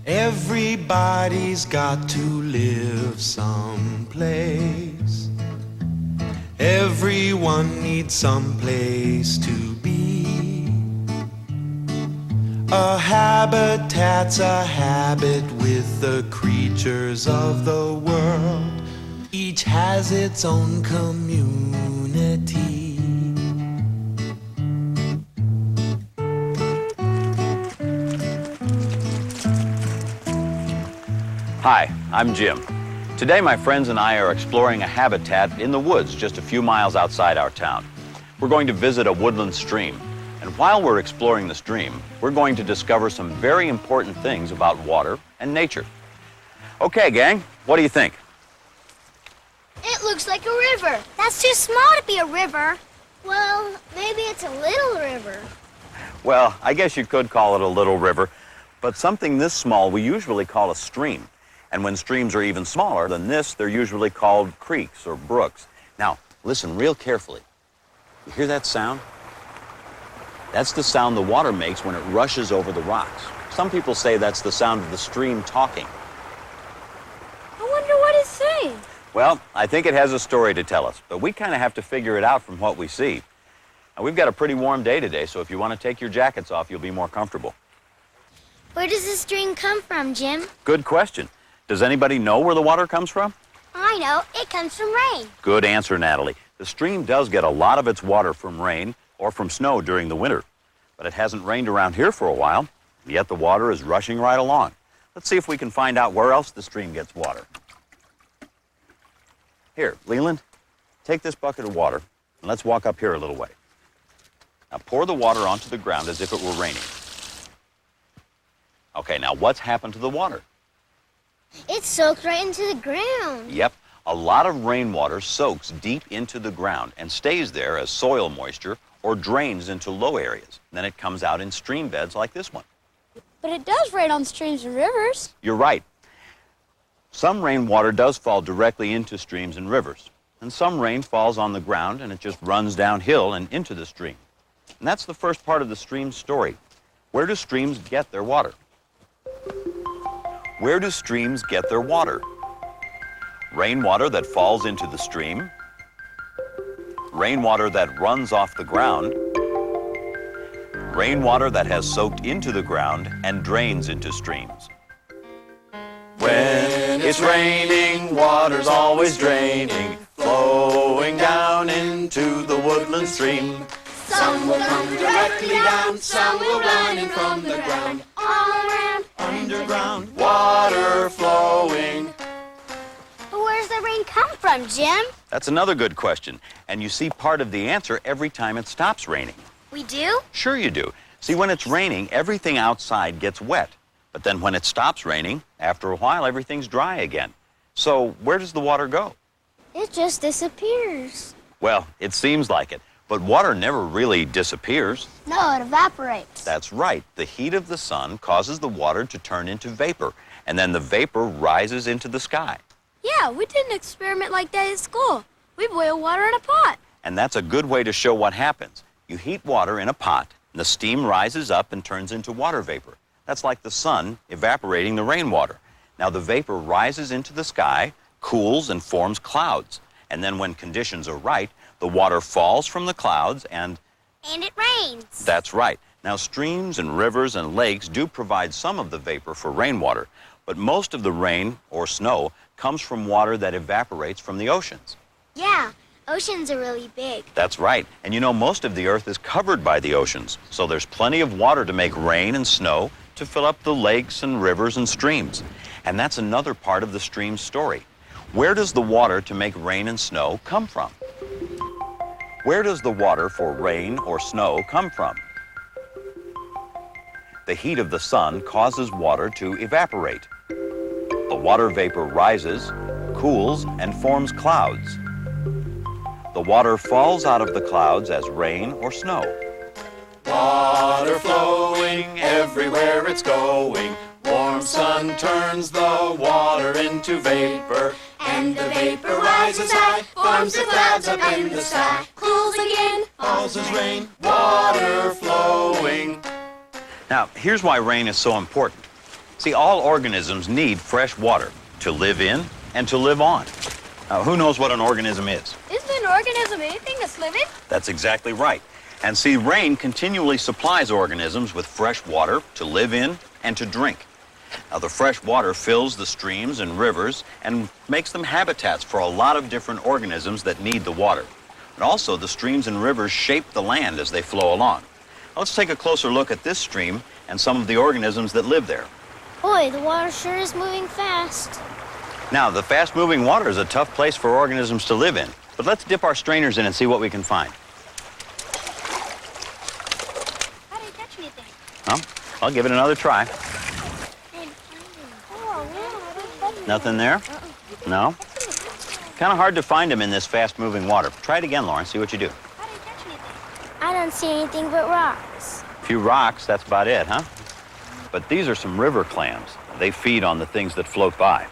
Everybody's got to live someplace. Everyone needs some place to be. A habitat's a habit with the creatures of the world. Each has its own community. Hi, I'm Jim. Today my friends and I are exploring a habitat in the woods just a few miles outside our town. We're going to visit a woodland stream, and while we're exploring the stream, we're going to discover some very important things about water and nature. Okay, gang, what do you think? It looks like a river. That's too small to be a river. Well, maybe it's a little river. Well, I guess you could call it a little river, but something this small we usually call a stream. And when streams are even smaller than this, they're usually called creeks or brooks. Now, listen real carefully. You hear that sound? That's the sound the water makes when it rushes over the rocks. Some people say that's the sound of the stream talking. I wonder what it's saying. Well, I think it has a story to tell us, but we kind of have to figure it out from what we see. Now, we've got a pretty warm day today, so if you want to take your jackets off, you'll be more comfortable. Where does the stream come from, Jim? Good question. Does anybody know where the water comes from? I know. It comes from rain. Good answer, Natalie. The stream does get a lot of its water from rain or from snow during the winter. But it hasn't rained around here for a while, yet the water is rushing right along. Let's see if we can find out where else the stream gets water. Here, Leland, take this bucket of water, and let's walk up here a little way. Now pour the water onto the ground as if it were raining. Okay, now what's happened to the water? It's soaked right into the ground. Yep, a lot of rainwater soaks deep into the ground and stays there as soil moisture or drains into low areas. Then it comes out in stream beds like this one. But it does rain on streams and rivers. You're right. Some rainwater does fall directly into streams and rivers. And some rain falls on the ground and it just runs downhill and into the stream. And that's the first part of the stream story. Where do streams get their water? Where do streams get their water? Rainwater that falls into the stream, rainwater that runs off the ground, rainwater that has soaked into the ground and drains into streams. When it's raining, water's always draining, flowing down into the woodland stream. Some will come directly down, some will run in from the ground. All around. Underground, water flowing. But where's the rain come from, Jim? That's another good question. And you see part of the answer every time it stops raining. We do? Sure you do. See, when it's raining, everything outside gets wet. But then when it stops raining, after a while, everything's dry again. So where does the water go? It just disappears. Well, it seems like it. But water never really disappears. No, it evaporates. That's right. The heat of the sun causes the water to turn into vapor, and then the vapor rises into the sky. Yeah, we did an experiment like that at school. We boiled water in a pot. And that's a good way to show what happens. You heat water in a pot, and the steam rises up and turns into water vapor. That's like the sun evaporating the rainwater. Now the vapor rises into the sky, cools, and forms clouds. And then when conditions are right, the water falls from the clouds and it rains. That's right. Now, streams and rivers and lakes do provide some of the vapor for rainwater, but most of the rain or snow comes from water that evaporates from the oceans. Yeah, oceans are really big. That's right. And you know, most of the earth is covered by the oceans, so there's plenty of water to make rain and snow to fill up the lakes and rivers and streams. And that's another part of the stream story. Where does the water to make rain and snow come from? Where does the water for rain or snow come from? The heat of the sun causes water to evaporate. The water vapor rises, cools, and forms clouds. The water falls out of the clouds as rain or snow. Water flowing everywhere it's going. Warm sun turns the water into vapor. And the vapor rises high, forms the clouds up in the sky. Cools again, Falls as rain, water flowing. Now, here's why rain is so important. See, all organisms need fresh water to live in and to live on. Now, who knows what an organism is? Isn't an organism anything that's living? That's exactly right. And see, rain continually supplies organisms with fresh water to live in and to drink. Now, the fresh water fills the streams and rivers and makes them habitats for a lot of different organisms that need the water. And also, the streams and rivers shape the land as they flow along. Now, let's take a closer look at this stream and some of the organisms that live there. Boy, the water sure is moving fast. Now, the fast-moving water is a tough place for organisms to live in, but let's dip our strainers in and see what we can find. How do you catch anything? Well, I'll give it another try. Oh, Nothing there? No? Kind of hard to find them in this fast-moving water. Try it again, Lauren. See what you do. How do you catch anything? I don't see anything but rocks. A few rocks, that's about it, huh? But these are some river clams. They feed on the things that float by.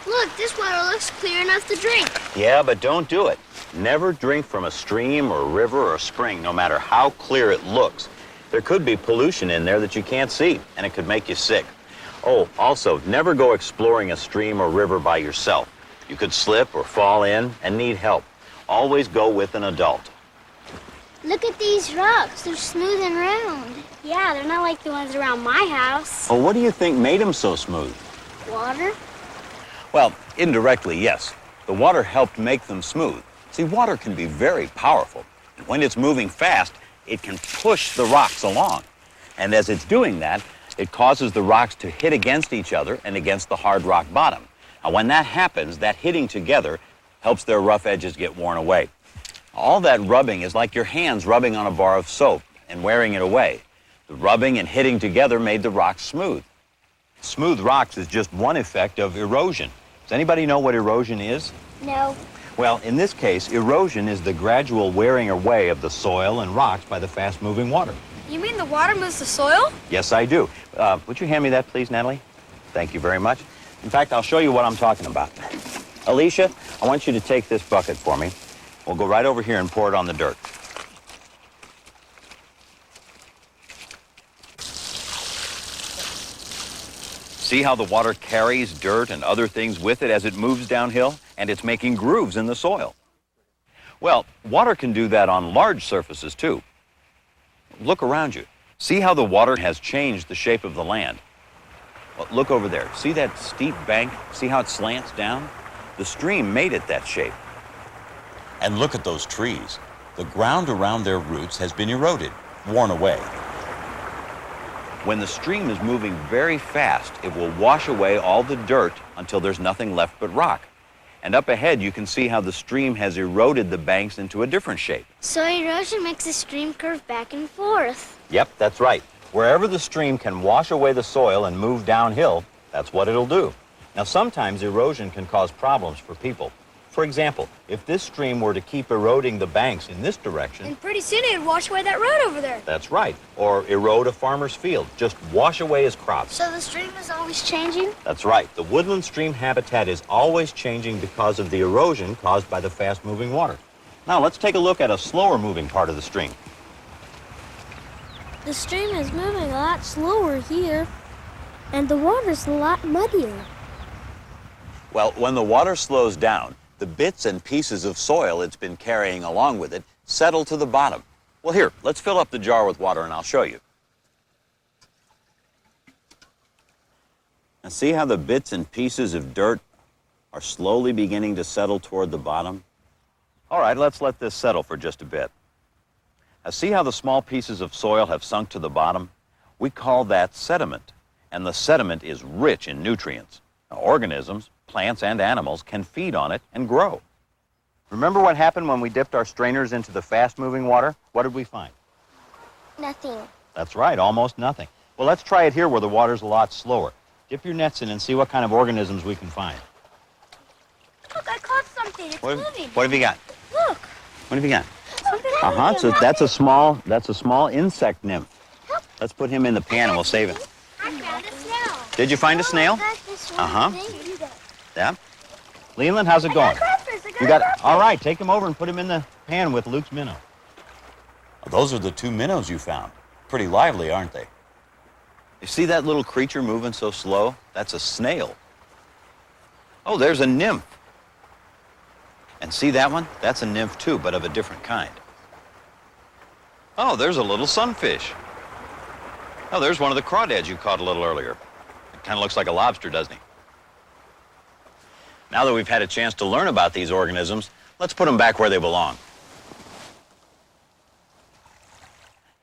Look, this water looks clear enough to drink. Yeah, but don't do it. Never drink from a stream or river or spring, no matter how clear it looks. There could be pollution in there that you can't see, and it could make you sick. Oh, also, never go exploring a stream or river by yourself. You could slip or fall in and need help. Always go with an adult. Look at these rocks. They're smooth and round. Yeah, they're not like the ones around my house. Oh, what do you think made them so smooth? Water? Well, indirectly, yes. The water helped make them smooth. See, water can be very powerful. And when it's moving fast, it can push the rocks along. And as it's doing that, it causes the rocks to hit against each other and against the hard rock bottom. Now, when that happens, that hitting together helps their rough edges get worn away. All that rubbing is like your hands rubbing on a bar of soap and wearing it away. The rubbing and hitting together made the rocks smooth. Smooth rocks is just one effect of erosion. Does anybody know what erosion is? No. Well, in this case, erosion is the gradual wearing away of the soil and rocks by the fast-moving water. You mean the water moves the soil? Yes, I do. Would you hand me that, please, Natalie? Thank you very much. In fact, I'll show you what I'm talking about. Alicia, I want you to take this bucket for me. We'll go right over here and pour it on the dirt. See how the water carries dirt and other things with it as it moves downhill, and it's making grooves in the soil. Well, water can do that on large surfaces too. Look around you. See how the water has changed the shape of the land. Well, look over there. See that steep bank? See how it slants down? The stream made it that shape. And look at those trees. The ground around their roots has been eroded, worn away. When the stream is moving very fast, it will wash away all the dirt until there's nothing left but rock. And up ahead, you can see how the stream has eroded the banks into a different shape. So erosion makes the stream curve back and forth. Yep, that's right. Wherever the stream can wash away the soil and move downhill, that's what it'll do. Now, sometimes erosion can cause problems for people. For example, if this stream were to keep eroding the banks in this direction... And pretty soon it would wash away that road over there. That's right. Or erode a farmer's field. Just wash away his crops. So the stream is always changing? That's right. The woodland stream habitat is always changing because of the erosion caused by the fast-moving water. Now, let's take a look at a slower-moving part of the stream. The stream is moving a lot slower here, and the water's a lot muddier. Well, when the water slows down, the bits and pieces of soil it's been carrying along with it settle to the bottom. Well, here, let's fill up the jar with water and I'll show you. Now, see how the bits and pieces of dirt are slowly beginning to settle toward the bottom? All right, let's let this settle for just a bit. Now, see how the small pieces of soil have sunk to the bottom? We call that sediment, and the sediment is rich in nutrients. Now, organisms, plants and animals can feed on it and grow. Remember what happened when we dipped our strainers into the fast-moving water? What did we find? Nothing. That's right, almost nothing. Well, let's try it here where the water's a lot slower. Dip your nets in and see what kind of organisms we can find. Look, I caught something. It's moving. What have you got? Look. What have you got? Something So that's a small insect nymph. Let's put him in the pan and we'll save him. I found a snail. Did you find a snail? Yeah. Leland, how's it going? You got it. All right, take him over and put him in the pan with Luke's minnow. Those are the two minnows you found. Pretty lively, aren't they? You see that little creature moving so slow? That's a snail. Oh, there's a nymph. And see that one? That's a nymph too, but of a different kind. Oh, there's a little sunfish. Oh, there's one of the crawdads you caught a little earlier. It kind of looks like a lobster, doesn't he? Now that we've had a chance to learn about these organisms, let's put them back where they belong.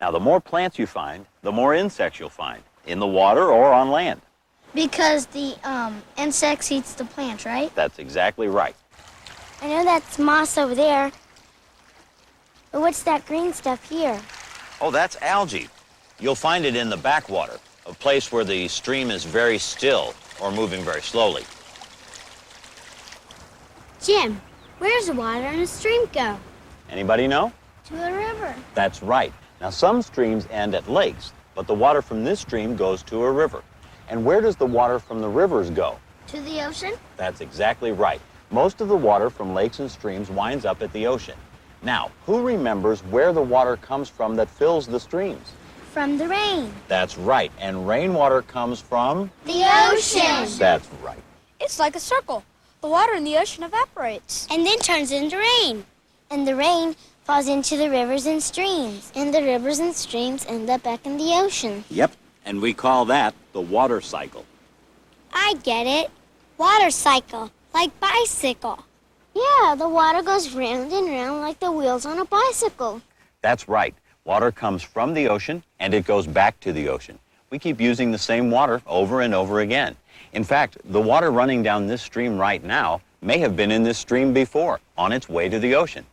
Now, the more plants you find, the more insects you'll find, in the water or on land. Because the insects eats the plants, right? That's exactly right. I know that's moss over there. But what's that green stuff here? Oh, that's algae. You'll find it in the backwater, a place where the stream is very still or moving very slowly. Jim, where does the water in a stream go? Anybody know? To the river. That's right. Now, some streams end at lakes, but the water from this stream goes to a river. And where does the water from the rivers go? To the ocean? That's exactly right. Most of the water from lakes and streams winds up at the ocean. Now, who remembers where the water comes from that fills the streams? From the rain. That's right. And rainwater comes from? The ocean. That's right. It's like a circle. The water in the ocean evaporates. And then turns into rain. And the rain falls into the rivers and streams. And the rivers and streams end up back in the ocean. Yep. And we call that the water cycle. I get it. Water cycle. Like bicycle. Yeah, the water goes round and round like the wheels on a bicycle. That's right. Water comes from the ocean and it goes back to the ocean. We keep using the same water over and over again. In fact, the water running down this stream right now may have been in this stream before, on its way to the ocean.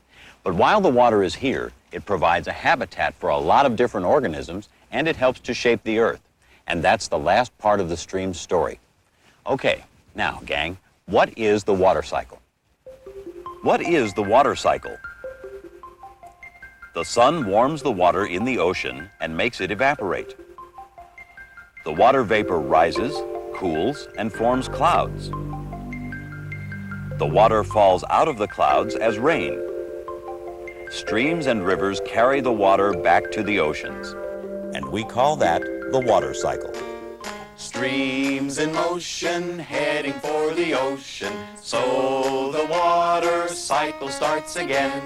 But while the water is here, it provides a habitat for a lot of different organisms, and it helps to shape the earth. And that's the last part of the stream's story. Okay, now, gang, what is the water cycle? What is the water cycle? The sun warms the water in the ocean and makes it evaporate. The water vapor rises, cools, and forms clouds. The water falls out of the clouds as rain. Streams and rivers carry the water back to the oceans, and we call that the water cycle. Streams in motion, heading for the ocean. So the water cycle starts again.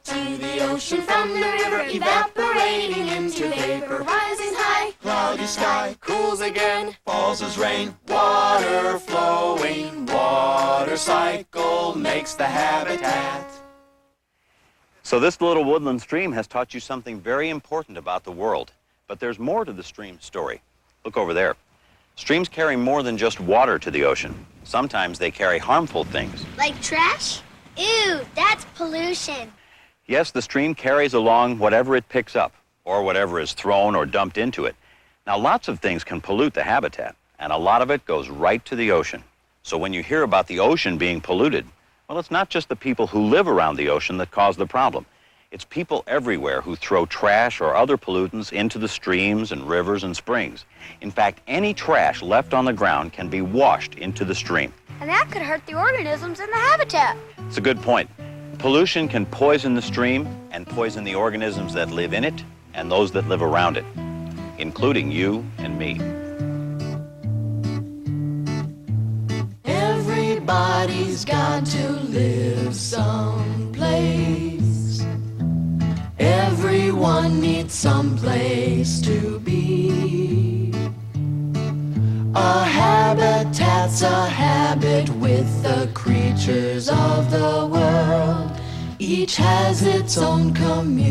To the ocean from the river, evaporating into vapor, rising high. Cloudy sky, Cools again. falls as rain. Water flowing, water cycle makes the habitat. So this little woodland stream has taught you something very important about the world. But there's more to the stream story. Look over there. Streams carry more than just water to the ocean. Sometimes they carry harmful things. Like trash? Ew, that's pollution. Yes, the stream carries along whatever it picks up, or whatever is thrown or dumped into it. Now, lots of things can pollute the habitat, and a lot of it goes right to the ocean. So when you hear about the ocean being polluted, well, it's not just the people who live around the ocean that cause the problem. It's people everywhere who throw trash or other pollutants into the streams and rivers and springs. In fact, any trash left on the ground can be washed into the stream. And that could hurt the organisms in the habitat. It's a good point. Pollution can poison the stream and poison the organisms that live in it and those that live around it, including you and me. Everybody's got to live someplace. Everyone needs someplace to be. A habitat's a habit with the creatures of the world. Each has its own community.